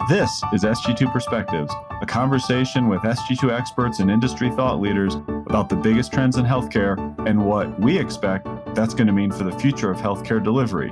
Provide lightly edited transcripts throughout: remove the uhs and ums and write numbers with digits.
This is Sg2 Perspectives, a conversation with Sg2 experts and industry thought leaders about the biggest trends in healthcare and what we expect that's going to mean for the future of healthcare delivery.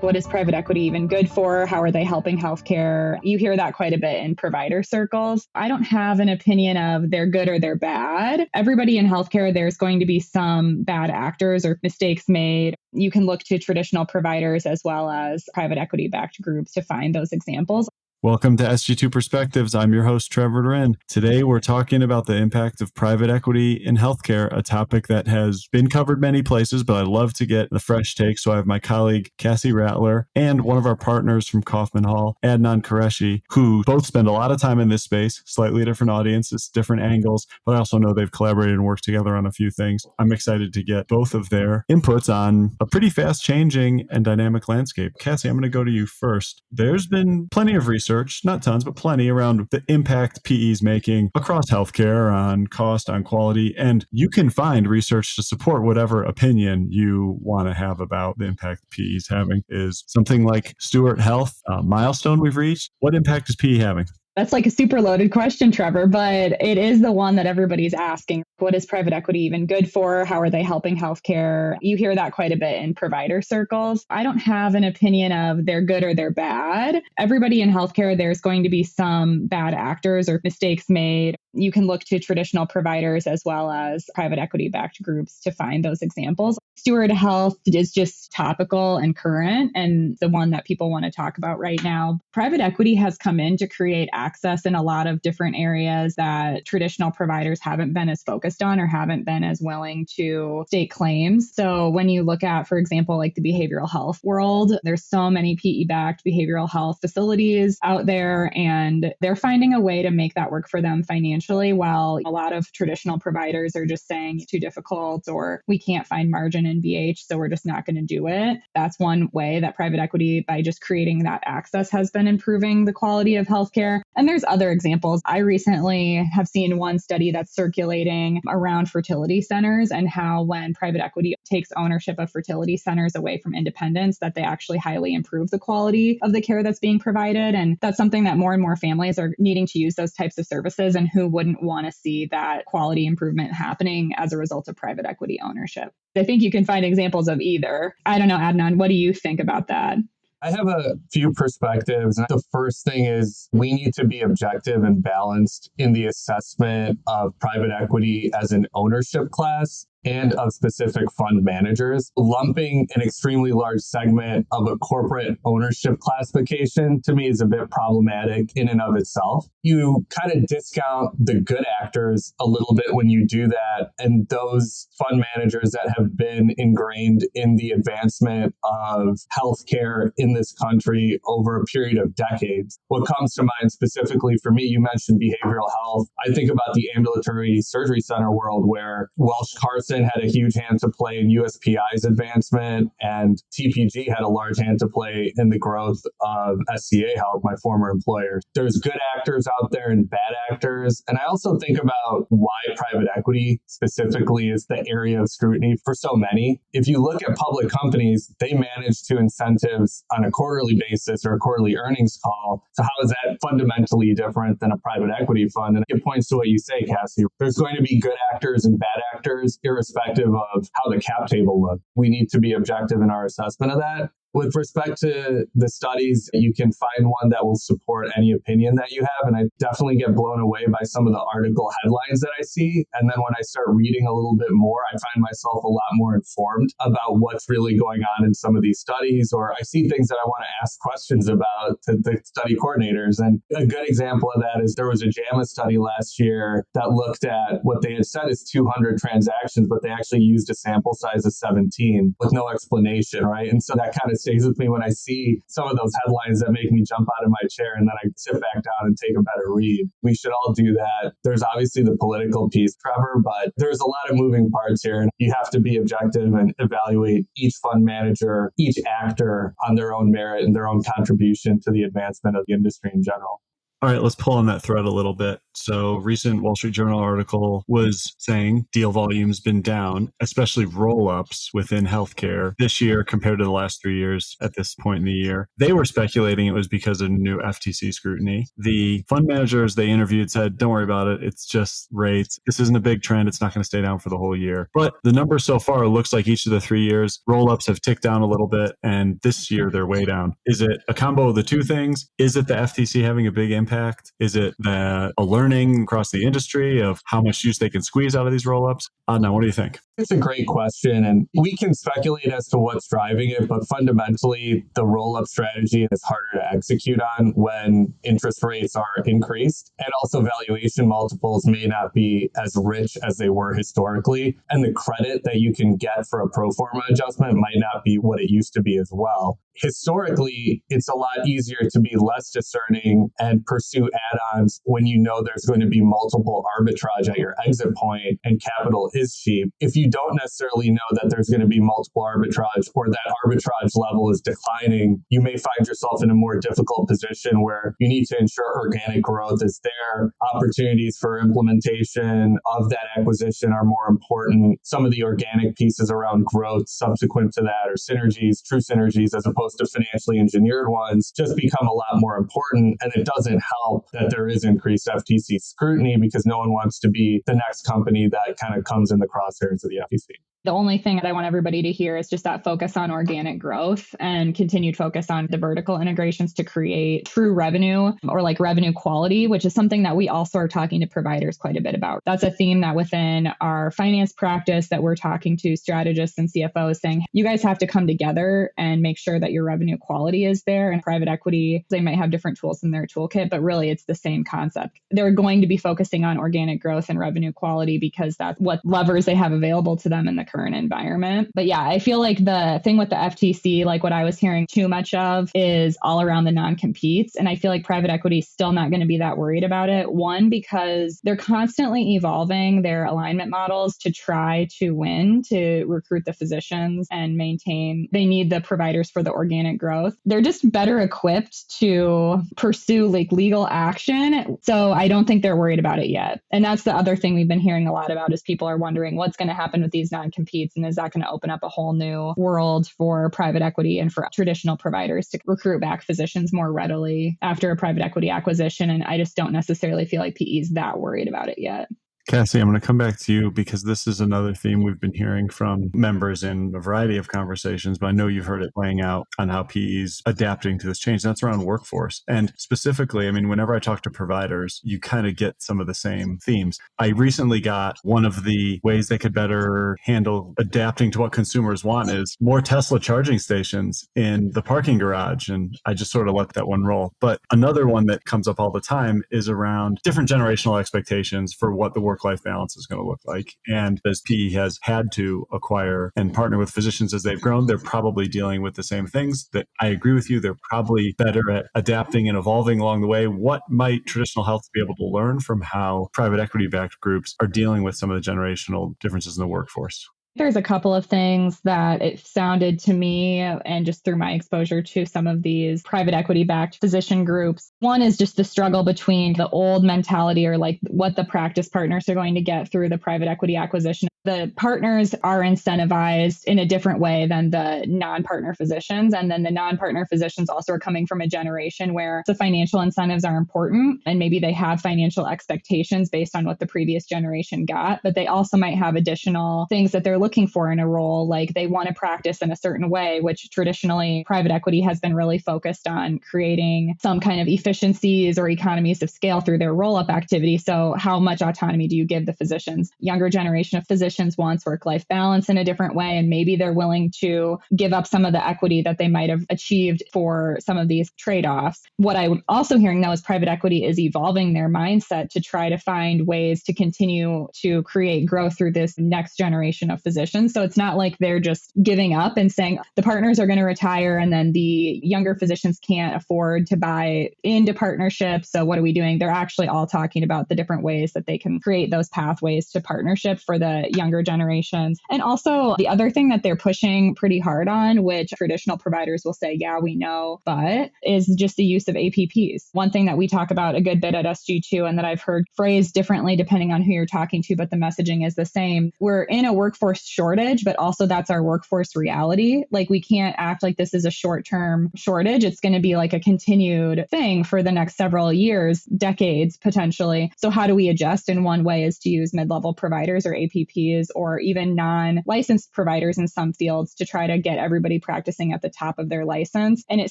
What is private equity even good for? How are they helping healthcare? You hear that quite a bit in provider circles. I don't have an opinion of they're good or they're bad. Everybody in healthcare, there's going to be some bad actors or mistakes made. You can look to traditional providers as well as private equity-backed groups to find those examples. Welcome to Sg2 Perspectives. I'm your host, Trevor DaRin. Today, we're talking about the impact of private equity in healthcare, a topic that has been covered many places, but I love to get the fresh take. So I have my colleague, Casi Roethler, and one of our partners from Kaufman, Adnan Qureshi, who both spend a lot of time in this space, slightly different audiences, different angles, but I also know they've collaborated and worked together on a few things. I'm excited to get both of their inputs on a pretty fast changing and dynamic landscape. Casi, I'm going to go to you first. There's been plenty of research, not tons, but plenty around the impact PE's making across healthcare on cost, on quality, and you can find research to support whatever opinion you want to have about the impact PE's having. Is something like Steward Health a milestone we've reached? What impact is PE having? That's like a super loaded question, Trevor, but it is the one that everybody's asking. What is private equity even good for? How are they helping healthcare? You hear that quite a bit in provider circles. I don't have an opinion of they're good or they're bad. Everybody in healthcare, there's going to be some bad actors or mistakes made. You can look to traditional providers as well as private equity-backed groups to find those examples. Steward Health is just topical and current and the one that people want to talk about right now. Private equity has come in to create access in a lot of different areas that traditional providers haven't been as focused on or haven't been as willing to state claims. So when you look at, for example, like the behavioral health world, there's so many PE-backed behavioral health facilities out there, and they're finding a way to make that work for them financially, while a lot of traditional providers are just saying it's too difficult or we can't find margin in BH, so we're just not going to do it. That's one way that private equity, by just creating that access, has been improving the quality of healthcare. And there's other examples. I recently have seen one study that's circulating around fertility centers and how when private equity takes ownership of fertility centers away from independents, that they actually highly improve the quality of the care that's being provided. And that's something that more and more families are needing to use those types of services, and who wouldn't want to see that quality improvement happening as a result of private equity ownership. I think you can find examples of either. I don't know, Adnan, what do you think about that? I have a few perspectives. The first thing is we need to be objective and balanced in the assessment of private equity as an ownership class and of specific fund managers. Lumping an extremely large segment of a corporate ownership classification to me is a bit problematic in and of itself. You kind of discount the good actors a little bit when you do that, and those fund managers that have been ingrained in the advancement of healthcare in this country over a period of decades. What comes to mind specifically for me, you mentioned behavioral health. I think about the ambulatory surgery center world, where Welsh Carson had a huge hand to play in USPI's advancement, and TPG had a large hand to play in the growth of SCA Health, my former employer. There's good actors out there and bad actors. And I also think about why private equity specifically is the area of scrutiny for so many. If you look at public companies, they manage to incentives on a quarterly basis or a quarterly earnings call. So how is that fundamentally different than a private equity fund? And it points to what you say, Cassie. There's going to be good actors and bad actors, irrespective of how the cap table looks. We need to be objective in our assessment of that. With respect to the studies, you can find one that will support any opinion that you have. And I definitely get blown away by some of the article headlines that I see. And then when I start reading a little bit more, I find myself a lot more informed about what's really going on in some of these studies, or I see things that I want to ask questions about to the study coordinators. And a good example of that is there was a JAMA study last year that looked at what they had said is 200 transactions, but they actually used a sample size of 17 with no explanation, right? And so that kind of stays with me when I see some of those headlines that make me jump out of my chair, and then I sit back down and take a better read. We should all do that. There's obviously the political piece, Trevor, but there's a lot of moving parts here, and you have to be objective and evaluate each fund manager, each actor on their own merit and their own contribution to the advancement of the industry in general. All right, let's pull on that thread a little bit. So, recent Wall Street Journal article was saying deal volume's been down, especially roll-ups within healthcare this year compared to the last 3 years at this point in the year. They were speculating it was because of new FTC scrutiny. The fund managers they interviewed said, don't worry about it. It's just rates. This isn't a big trend. It's not going to stay down for the whole year. But the numbers so far looks like each of the 3 years, roll-ups have ticked down a little bit, and this year they're way down. Is it a combo of the two things? Is it the FTC having a big impact? Is it a learning across the industry of how much juice they can squeeze out of these roll-ups? Adnan, what do you think? It's a great question, and we can speculate as to what's driving it, but fundamentally, the roll-up strategy is harder to execute on when interest rates are increased, and also valuation multiples may not be as rich as they were historically, and the credit that you can get for a pro forma adjustment might not be what it used to be as well. Historically, it's a lot easier to be less discerning and pursue add-ons when you know there's going to be multiple arbitrage at your exit point and capital is cheap. If you don't necessarily know that there's going to be multiple arbitrage or that arbitrage level is declining, you may find yourself in a more difficult position where you need to ensure organic growth is there. Opportunities for implementation of that acquisition are more important. Some of the organic pieces around growth subsequent to that, or synergies, true synergies, as opposed to financially engineered ones, just become a lot more important. And it doesn't help that there is increased FTC scrutiny because no one wants to be the next company that kind of comes in the crosshairs of the FTC. The only thing that I want everybody to hear is just that focus on organic growth and continued focus on the vertical integrations to create true revenue or like revenue quality, which is something that we also are talking to providers quite a bit about. That's a theme that within our finance practice that we're talking to strategists and CFOs saying, you guys have to come together and make sure that your revenue quality is there. And private equity, they might have different tools in their toolkit, but really it's the same concept. They're going to be focusing on organic growth and revenue quality because that's what levers they have available to them in the current environment. But yeah, I feel like the thing with the FTC, like what I was hearing too much of is all around the non-competes. And I feel like private equity is still not going to be that worried about it. One, because they're constantly evolving their alignment models to try to win, to recruit the physicians and maintain. They need the providers for the organic growth. They're just better equipped to pursue like legal action. So I don't think they're worried about it yet. And that's the other thing we've been hearing a lot about is people are wondering what's going to happen with these non-competes. And is that going to open up a whole new world for private equity and for traditional providers to recruit back physicians more readily after a private equity acquisition? And I just don't necessarily feel like PE is that worried about it yet. Casi, I'm going to come back to you because this is another theme we've been hearing from members in a variety of conversations, but I know you've heard it playing out on how PE is adapting to this change. That's around workforce. And specifically, I mean, whenever I talk to providers, you kind of get some of the same themes. I recently got one of the ways they could better handle adapting to what consumers want is more Tesla charging stations in the parking garage. And I just sort of let that one roll. But another one that comes up all the time is around different generational expectations for what the work-life balance is going to look like. And as PE has had to acquire and partner with physicians as they've grown, they're probably dealing with the same things that I agree with you. They're probably better at adapting and evolving along the way. What might traditional health be able to learn from how private equity-backed groups are dealing with some of the generational differences in the workforce? There's a couple of things that it sounded to me, and just through my exposure to some of these private equity-backed physician groups. One is just the struggle between the old mentality or like what the practice partners are going to get through the private equity acquisition. The partners are incentivized in a different way than the non-partner physicians. And then the non-partner physicians also are coming from a generation where the financial incentives are important. And maybe they have financial expectations based on what the previous generation got, but they also might have additional things that they're looking for in a role. Like they want to practice in a certain way, which traditionally private equity has been really focused on creating some kind of efficiencies or economies of scale through their roll-up activity. So how much autonomy do you give the physicians? Younger generation of physicians wants work-life balance in a different way, and maybe they're willing to give up some of the equity that they might have achieved for some of these trade-offs. What I'm also hearing though is private equity is evolving their mindset to try to find ways to continue to create growth through this next generation of physicians physicians. So it's not like they're just giving up and saying the partners are going to retire and then the younger physicians can't afford to buy into partnerships. So what are we doing? They're actually all talking about the different ways that they can create those pathways to partnership for the younger generations. And also the other thing that they're pushing pretty hard on, which traditional providers will say, yeah, we know, but is just the use of APPs. One thing that we talk about a good bit at SG2 and that I've heard phrased differently depending on who you're talking to, but the messaging is the same. We're in a workforce shortage, but also that's our workforce reality. Like we can't act like this is a short-term shortage. It's going to be like a continued thing for the next several years, decades potentially. So how do we adjust? And one way is to use mid-level providers or APPs or even non-licensed providers in some fields to try to get everybody practicing at the top of their license. And it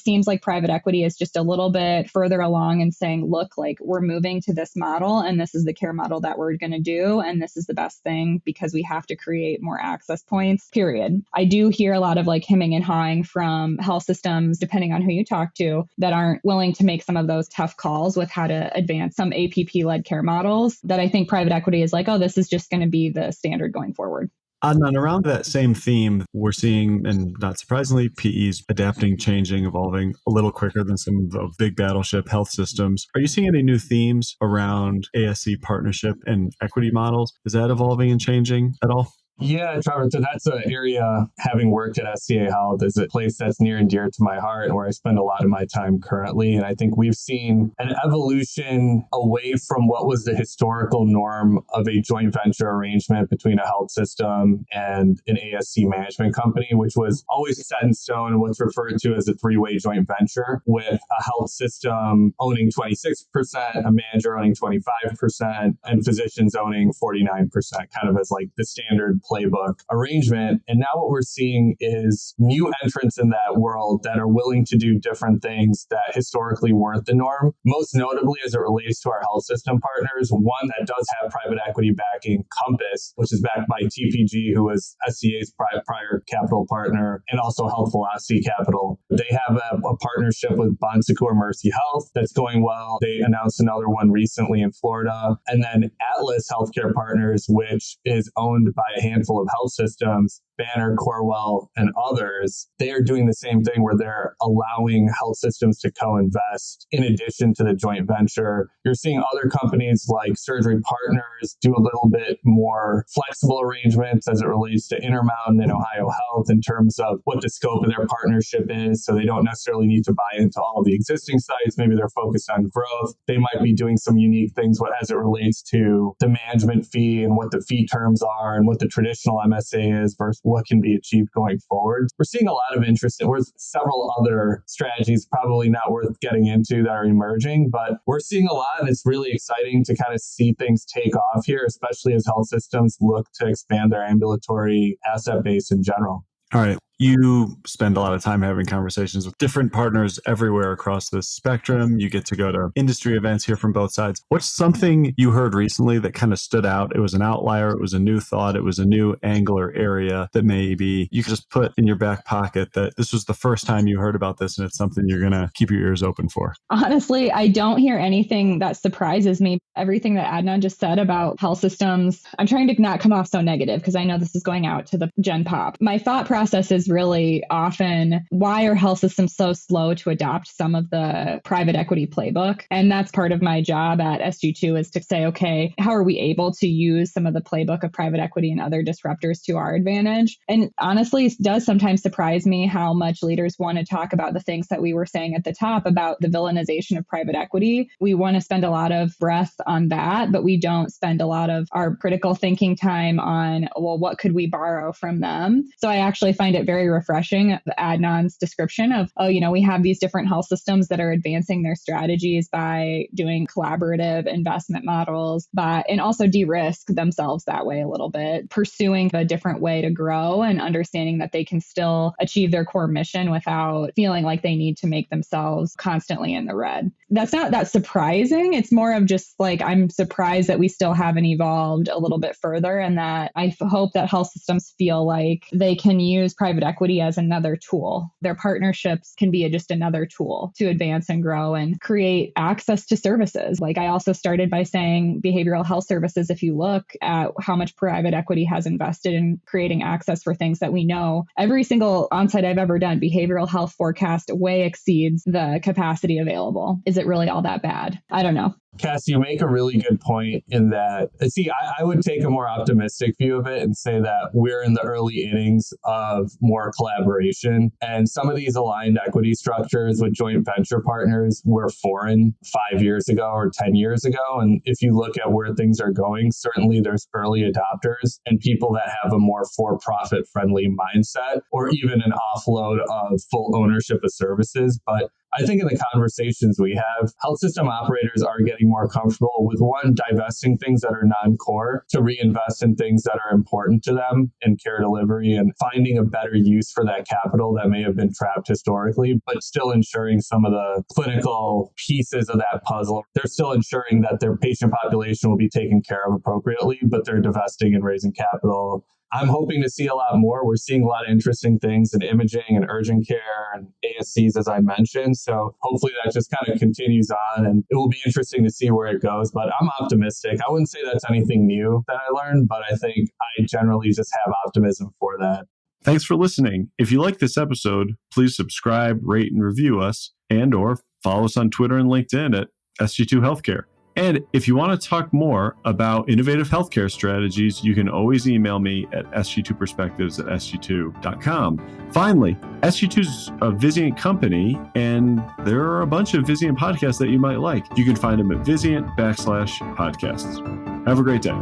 seems like private equity is just a little bit further along and saying, look, like we're moving to this model and this is the care model that we're going to do. And this is the best thing because we have to create more access points, period. I do hear a lot of like hemming and hawing from health systems, depending on who you talk to, that aren't willing to make some of those tough calls with how to advance some APP-led care models that I think private equity is like, oh, this is just going to be the standard going forward. Adnan, around that same theme, we're seeing, and not surprisingly, PEs adapting, changing, evolving a little quicker than some of the big battleship health systems. Are you seeing any new themes around ASC partnership and equity models? Is that evolving and changing at all? Yeah, Trevor, so that's an area, having worked at SCA Health, is a place that's near and dear to my heart and where I spend a lot of my time currently. And I think we've seen an evolution away from what was the historical norm of a joint venture arrangement between a health system and an ASC management company, which was always set in stone and what's referred to as a three-way joint venture, with a health system owning 26%, a manager owning 25%, and physicians owning 49%, kind of as like the standard playbook arrangement. And now what we're seeing is new entrants in that world that are willing to do different things that historically weren't the norm. Most notably, as it relates to our health system partners, one that does have private equity backing, Compass, which is backed by TPG, who was SCA's prior capital partner, and also Health Velocity Capital. They have a partnership with Bon Secours Mercy Health that's going well. They announced another one recently in Florida. And then Atlas Healthcare Partners, which is owned by a handful of health systems, Banner, Corewell, and others. They are doing the same thing where they're allowing health systems to co-invest in addition to the joint venture. You're seeing other companies like Surgery Partners do a little bit more flexible arrangements as it relates to Intermountain and Ohio Health in terms of what the scope of their partnership is. So they don't necessarily need to buy into all the existing sites. Maybe they're focused on growth. They might be doing some unique things as it relates to the management fee and what the fee terms are and what the traditional MSA is versus what can be achieved going forward. We're seeing a lot of interest. There's several other strategies probably not worth getting into that are emerging, but we're seeing a lot, and it's really exciting to kind of see things take off here, especially as health systems look to expand their ambulatory asset base in general. All right. You spend a lot of time having conversations with different partners everywhere across the spectrum. You get to go to industry events, hear from both sides. What's something you heard recently that kind of stood out? It was an outlier. It was a new thought. It was a new angle or area that maybe you could just put in your back pocket that this was the first time you heard about this and it's something you're going to keep your ears open for. Honestly, I don't hear anything that surprises me. Everything that Adnan just said about health systems, I'm trying to not come off so negative because I know this is going out to the Gen Pop. My thought process is really often, why are health systems so slow to adopt some of the private equity playbook? And that's part of my job at SG2 is to say, okay, how are we able to use some of the playbook of private equity and other disruptors to our advantage? And honestly, it does sometimes surprise me how much leaders want to talk about the things that we were saying at the top about the villainization of private equity. We want to spend a lot of breath on that, but we don't spend a lot of our critical thinking time on, well, what could we borrow from them? So I actually find it very refreshing, Adnan's description of, we have these different health systems that are advancing their strategies by doing collaborative investment models, and also de-risk themselves that way a little bit, pursuing a different way to grow and understanding that they can still achieve their core mission without feeling like they need to make themselves constantly in the red. That's not that surprising. It's more of just like, I'm surprised that we still haven't evolved a little bit further, and that I hope that health systems feel like they can use private equity as another tool. Their partnerships can be just another tool to advance and grow and create access to services. Like, I also started by saying behavioral health services, if you look at how much private equity has invested in creating access for things that we know, every single onsite I've ever done, behavioral health forecast way exceeds the capacity available. Is it really all that bad? I don't know. Cass, you make a really good point in that. See, I would take a more optimistic view of it and say that we're in the early innings of more collaboration. And some of these aligned equity structures with joint venture partners were foreign 5 years ago or 10 years ago. And if you look at where things are going, certainly there's early adopters and people that have a more for-profit friendly mindset, or even an offload of full ownership of services. But I think in the conversations we have, health system operators are getting more comfortable with, one, divesting things that are non-core to reinvest in things that are important to them in care delivery, and finding a better use for that capital that may have been trapped historically, but still ensuring some of the clinical pieces of that puzzle. They're still ensuring that their patient population will be taken care of appropriately, but they're divesting and raising capital. I'm hoping to see a lot more. We're seeing a lot of interesting things in imaging and urgent care and ASCs, as I mentioned. So hopefully that just kind of continues on, and it will be interesting to see where it goes. But I'm optimistic. I wouldn't say that's anything new that I learned, but I think I generally just have optimism for that. Thanks for listening. If you like this episode, please subscribe, rate, and review us, and or follow us on Twitter and LinkedIn at Sg2 Healthcare. And if you want to talk more about innovative healthcare strategies, you can always email me at sg2perspectives@sg2.com. Finally, Sg2 is a Vizient company, and there are a bunch of Vizient podcasts that you might like. You can find them at Vizient /podcasts. Have a great day.